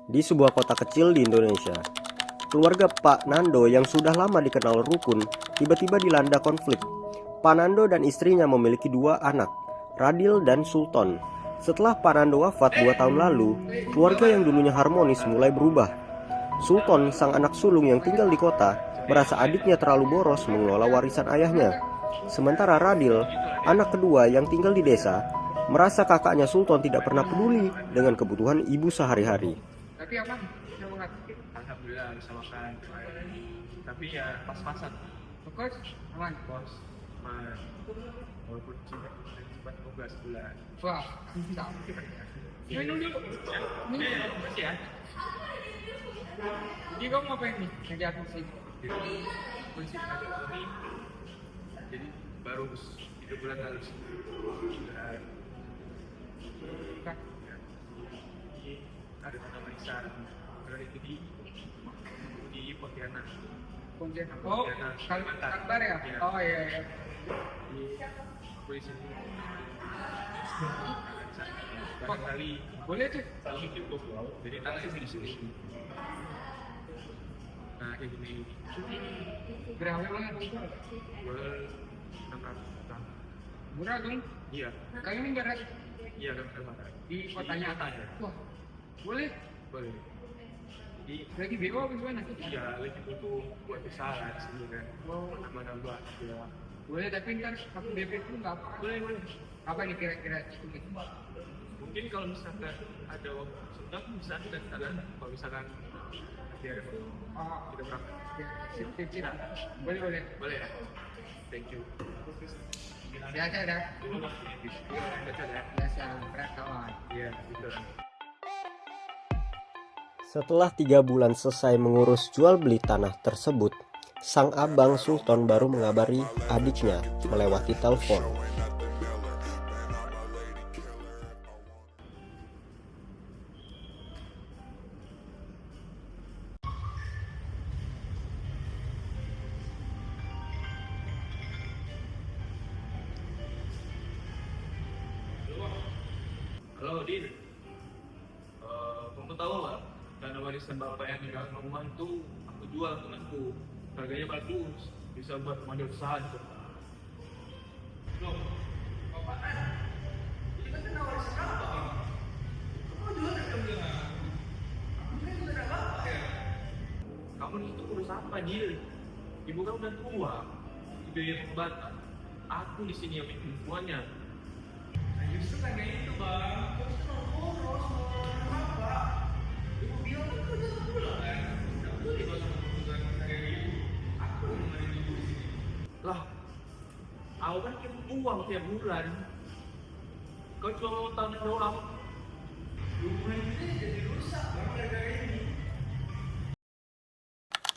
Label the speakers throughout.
Speaker 1: Di sebuah kota kecil di Indonesia, keluarga Pak Nando yang sudah lama dikenal rukun tiba-tiba dilanda konflik. Pak Nando dan istrinya memiliki dua anak, Radil dan Sultan. Setelah Pak Nando wafat 2 tahun lalu, keluarga yang dulunya harmonis mulai berubah. Sultan, sang anak sulung yang tinggal di kota, merasa adiknya terlalu boros mengelola warisan ayahnya. Sementara Radil, anak kedua yang tinggal di desa, merasa kakaknya Sultan tidak pernah peduli dengan kebutuhan ibu sehari-hari.
Speaker 2: Tapi apa? Yang mengerti? Alhamdulillah bisa makan. Tapi ya pas-pasan. Bos, aman. Bos, aman. Walaupun cuma 12 bulan. Wah, mantap. Minum dulu. Ini masih ya. Jadi kamu ngapain nih? Kerja aku sih. Polisi ini. Jadi baru 3 bulan lalu. Ada nama Isa, ada itu di Pontianak. Pontianak. Oh, Kalbar ya? Oh iya. Di polisi. Barangkali boleh tuh. Kalau cukup, jadi tanah di sini. Nah kayak gini. Berapa banget? Boleh 600 juta. Murah dong? Iya. Kali ini barat? Iya, barat. Di kotanya atas. Wah, boleh? Boleh. Lagi BO apa gimana? Iya, lagi butuh buat usaha sini kan. Oh, nambah-nambah. Ya. Boleh, tapi ntar aku DP itu nggak apa. Boleh. Apa nih kira-kira cukup? Mungkin kalau misalkan ada waktu sedang bisa kita ada. Kalau misalkan nanti ada kita berapa? Sip. Boleh. Boleh ya. Thank you. Biasa dah. Biasa berat kawan. Iya, betul.
Speaker 1: Setelah 3 bulan selesai mengurus jual beli tanah tersebut, sang abang Sultan baru mengabari adiknya melewati telepon.
Speaker 2: Halo, Din. Kamu tahu nggak? Tanah warisan bapak yang tinggal rumah itu aku jual temanku. Harganya bagus, bisa buat modal usaha di kota. Loh, bapak kan? Ini kan tanah warisan bapak. Kamu jual kan kamu bilang? Kamu kan juga tanah bapak ya? Kamu itu urus apa, Dil? Ibu kamu udah tua, biaya pengobatan. Aku di sini yang bikin semuanya. Nah, justru karena itu, Bang. Lah, aku kan kirim uang tiap bulan. Kau cuma mau tanya doang. Rumah ini jadi rusak gara-gara ini.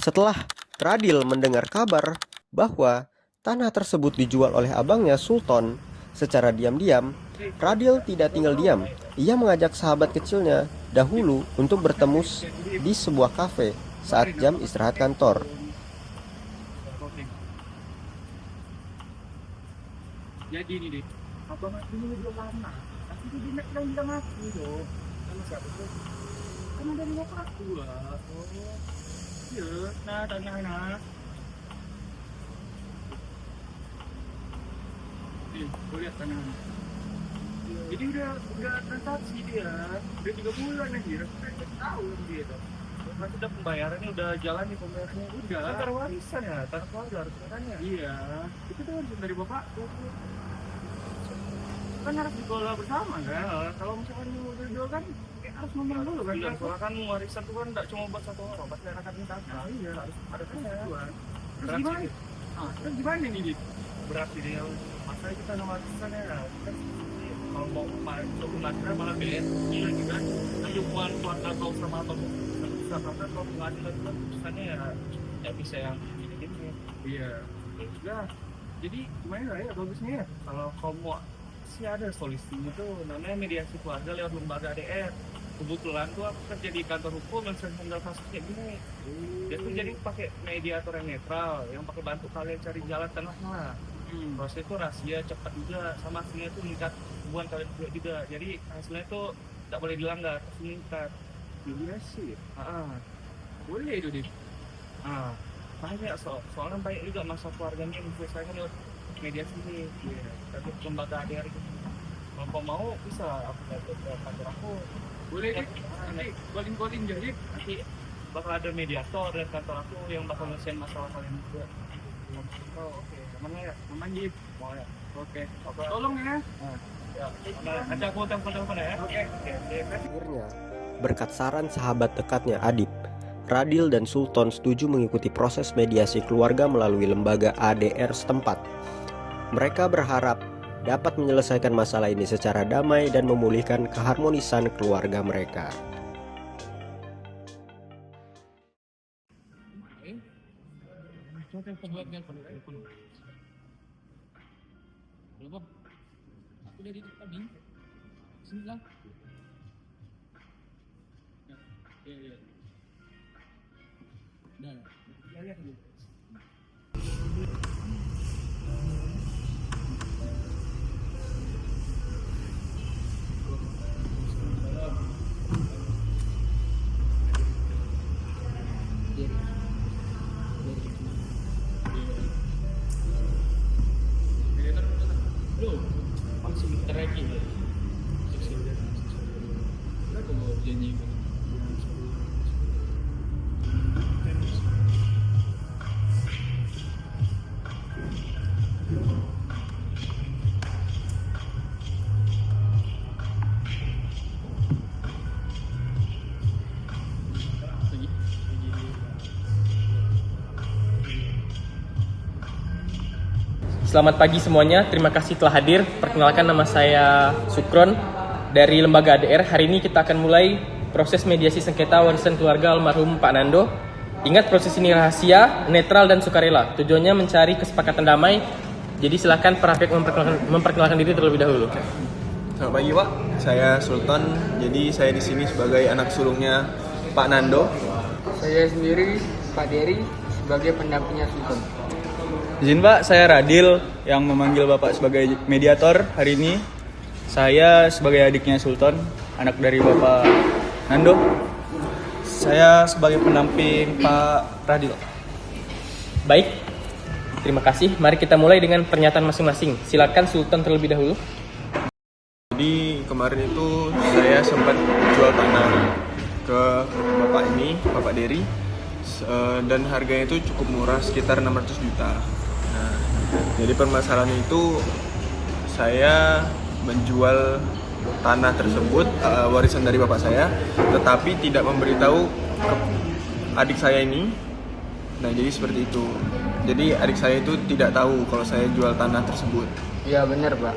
Speaker 1: Setelah Radil mendengar kabar bahwa tanah tersebut dijual oleh abangnya Sultan, secara diam-diam, Radil tidak tinggal diam. Ia mengajak sahabat kecilnya dahulu untuk bertemu di sebuah kafe saat jam istirahat kantor.
Speaker 2: Jadi ini deh, abang aku ini belum lama. Tapi dia bilang aku loh. Sama siapa tuh? Kan ada nyokap aku lah. Oh, iya. Nah, tanya. Nih, gue lihat tanahnya. Jadi udah transaksi dia. Udah 3 bulan aja. Udah tahun dia tuh. Berarti udah pembayarannya udah jalan nih pembayarannya. Udah. Kan tanah warisan ya, tanah keluarga harus katanya. Iya. Itu tuh warisan dari bapak tuh. Kan harus dikelola bersama kan. Kalau misalkan udah jual kan harus ngomong dulu kan. Iya, soalnya kan warisan tuh kan tidak cuma buat satu orang, pasti anak minta. Nah, iya, harus ada kesatuan. Terus gimana? Terus gimana nih, Dit? Berarti dia masalah kita sama warisan ya. Kalau mau masuk pengadilan malah BSI lagi kan. Kehidupan keluarga kau sama atau bisa sampai kalau pengadilan kan putusannya ya bisa yang gini-gini. Iya. Ya. Jadi gimana ya bagusnya ya? Kalau kau mau sih ada solusinya tuh namanya mediasi keluarga lewat lembaga ADR. Kebetulan tuh aku kerja di kantor hukum yang sering handle kasus kayak gini. Dia tuh jadi pakai mediator yang netral yang pakai bantu kalian cari jalan tengahnya. Proses itu rahasia cepat juga sama hasilnya tuh meningkat hubungan kalian juga. Jadi hasilnya tuh tidak boleh dilanggar, harus meningkat. mediasi. Boleh itu Dik. Banyak soalnya banyak juga masa keluarganya yang saya kan lewat mediasi nih. Iya. Tapi lembaga ADR itu. Kalau kau mau bisa aku datang ke kantor aku. Boleh Dik. Nanti calling jadi nanti bakal ada mediator dari kantor aku yang bakal ngesen masalah kalian juga. Oke. Mana ya? Namanya mau ya. Oke. Tolong ya. Ya. Nanti aku telepon ya. Oke.
Speaker 1: Akhirnya, berkat saran sahabat dekatnya Adib, Radil dan Sultan setuju mengikuti proses mediasi keluarga melalui lembaga ADR setempat. Mereka berharap dapat menyelesaikan masalah ini secara damai dan memulihkan keharmonisan keluarga mereka.
Speaker 2: Aku dari tadi sini lah. Ya. Dah. Ya. Masih bentar lagi ya. Berapa mau janji?
Speaker 3: Selamat pagi semuanya, terima kasih telah hadir. Perkenalkan, nama saya Sukron dari Lembaga ADR. Hari ini kita akan mulai proses mediasi sengketa warisan keluarga almarhum Pak Nando. Ingat, proses ini rahasia, netral dan sukarela. Tujuannya mencari kesepakatan damai. Jadi silakan para pihak memperkenalkan diri terlebih dahulu.
Speaker 4: Selamat pagi Pak, saya Sultan. Jadi saya di sini sebagai anak sulungnya Pak Nando.
Speaker 5: Saya sendiri Pak Dery sebagai pendampingnya Sultan.
Speaker 6: Izin Pak, saya Radil yang memanggil Bapak sebagai mediator hari ini. Saya sebagai adiknya Sultan, anak dari Bapak Nando.
Speaker 4: Saya sebagai pendamping Pak Radil.
Speaker 3: Baik, terima kasih. Mari kita mulai dengan pernyataan masing-masing. Silakan Sultan terlebih dahulu.
Speaker 4: Jadi kemarin itu saya sempat jual tanah ke Bapak ini, Bapak Dery. Dan harganya itu cukup murah, sekitar 600 juta. Nah, jadi permasalahan itu saya menjual tanah tersebut, warisan dari bapak saya, tetapi tidak memberitahu ke adik saya ini. Nah, jadi seperti itu. Jadi adik saya itu tidak tahu kalau saya jual tanah tersebut.
Speaker 5: Ya benar Pak.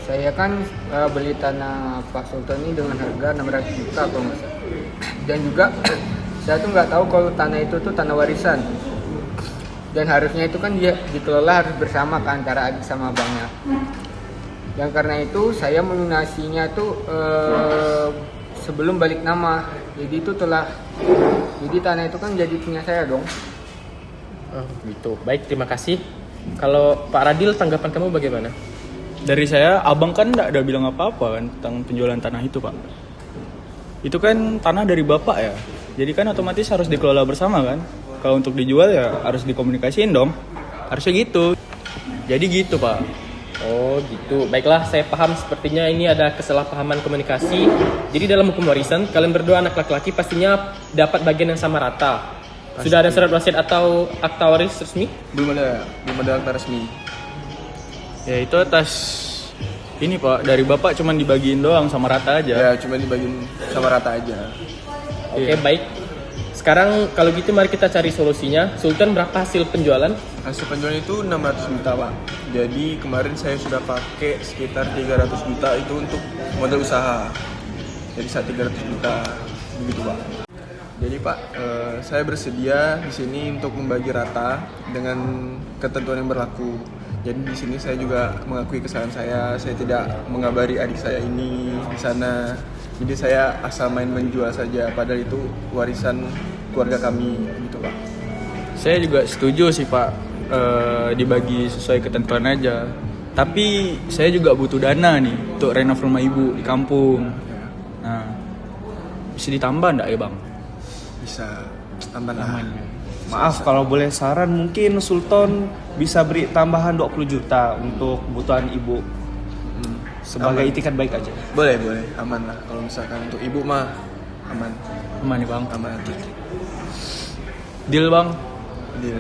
Speaker 5: Saya kan beli tanah Pak Sultan ini dengan harga 600 juta kalau nggak salah. Dan juga saya tuh nggak tahu kalau tanah itu tuh tanah warisan. Dan harusnya itu kan dia dikelola harus bersama kan antara adik sama abangnya. Dan karena itu saya melunasinya tuh sebelum balik nama. Jadi tanah itu kan jadi punya saya dong.
Speaker 3: Oh, gitu. Baik, terima kasih. Kalau Pak Radil, tanggapan kamu bagaimana?
Speaker 6: Dari saya, abang kan tidak ada bilang apa-apa kan tentang penjualan tanah itu Pak. Itu kan tanah dari bapak ya. Jadi kan otomatis harus dikelola bersama kan. Kalau untuk dijual ya harus dikomunikasiin dong. Harusnya gitu. Jadi gitu Pak.
Speaker 3: Oh gitu, baiklah, saya paham. Sepertinya ini ada kesalahpahaman komunikasi. Jadi dalam hukum warisan, kalian berdua anak laki-laki pastinya dapat bagian yang sama rata.
Speaker 4: Pasti.
Speaker 3: Sudah ada surat wasiat atau akta waris resmi?
Speaker 4: Belum ada akta resmi.
Speaker 6: Ya itu atas ini Pak, dari bapak cuma dibagiin doang sama rata aja.
Speaker 4: Ya, cuma dibagiin sama rata aja.
Speaker 3: Oke, baik. Sekarang kalau gitu mari kita cari solusinya. Sultan, berapa hasil penjualan?
Speaker 4: Hasil penjualan itu 600 juta Pak. Jadi kemarin saya sudah pakai sekitar 300 juta itu untuk modal usaha. Jadi saat 300 juta begitu Pak. Jadi Pak, saya bersedia di sini untuk membagi rata dengan ketentuan yang berlaku. Jadi di sini saya juga mengakui kesalahan saya tidak mengabari adik saya ini di sana. Jadi saya asal main menjual saja, padahal itu warisan keluarga kami gitu Pak.
Speaker 6: Saya juga setuju sih Pak, dibagi sesuai ketentuan aja. Tapi saya juga butuh dana nih untuk renov rumah ibu di kampung. Nah, bisa ditambah enggak ya bang?
Speaker 4: Bisa tambah lah.
Speaker 7: Maaf kalau boleh saran, mungkin Sultan bisa beri tambahan 20 juta untuk kebutuhan ibu sebagai
Speaker 4: Aman.
Speaker 7: itikat baik aja.
Speaker 4: Boleh, aman lah. Kalau misalkan untuk ibu mah aman,
Speaker 6: Aman nih bang.
Speaker 4: aman aja.
Speaker 6: Deal bang.
Speaker 4: Deal,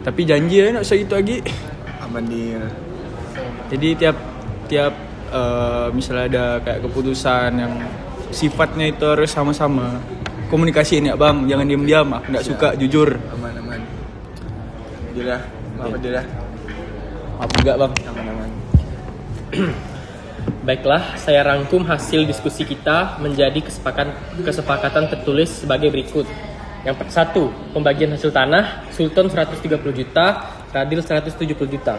Speaker 6: Tapi janji ya nggak usah gitu lagi.
Speaker 4: aman deal.
Speaker 6: Jadi tiap misalnya ada kayak keputusan yang sifatnya itu harus sama-sama, komunikasiin ya bang, jangan diam-diam. Aku nggak suka jujur.
Speaker 4: Aman. Deal ya, maaf deal ya.
Speaker 6: Maaf juga bang.
Speaker 4: Aman.
Speaker 3: Baiklah, saya rangkum hasil diskusi kita menjadi kesepakatan tertulis sebagai berikut. Yang satu, pembagian hasil tanah, Sultan 130 juta, Radil 170 juta.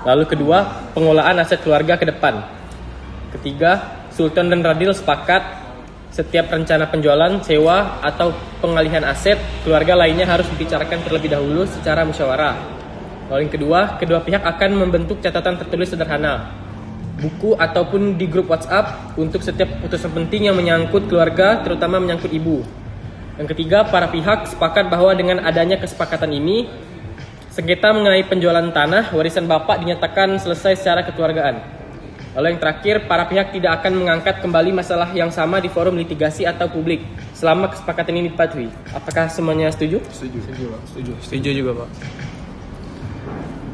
Speaker 3: Lalu kedua, pengolahan aset keluarga ke depan. Ketiga, Sultan dan Radil sepakat setiap rencana penjualan, sewa, atau pengalihan aset, keluarga lainnya harus dibicarakan terlebih dahulu secara musyawarah. Lalu yang kedua pihak akan membentuk catatan tertulis sederhana, buku ataupun di grup WhatsApp untuk setiap keputusan penting yang menyangkut keluarga, terutama menyangkut ibu. Yang ketiga, para pihak sepakat bahwa dengan adanya kesepakatan ini, sengketa mengenai penjualan tanah warisan bapak dinyatakan selesai secara kekeluargaan. Lalu yang terakhir, para pihak tidak akan mengangkat kembali masalah yang sama di forum litigasi atau publik selama kesepakatan ini dipatuhi. Apakah semuanya setuju?
Speaker 6: Setuju juga pak.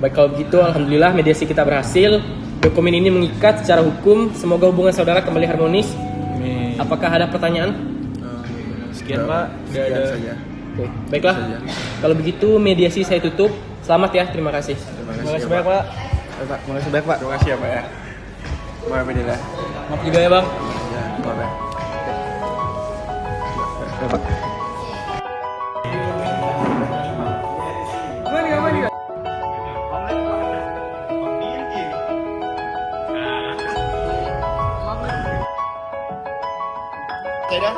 Speaker 3: Baik, kalau begitu alhamdulillah mediasi kita berhasil. Dokumen ini mengikat secara hukum. Semoga hubungan saudara kembali harmonis.
Speaker 6: Amin.
Speaker 3: Apakah ada pertanyaan?
Speaker 6: Sekian pak.
Speaker 4: Sekian saja.
Speaker 3: Oke, baiklah. Kalau begitu mediasi saya tutup. Selamat ya, terima kasih.
Speaker 6: Terima kasih banyak pak.
Speaker 4: Terima kasih ya Pak ya. Maaf deal ya.
Speaker 6: Maaf juga ya bang.
Speaker 4: Ya, maaf ya.
Speaker 1: Tidak.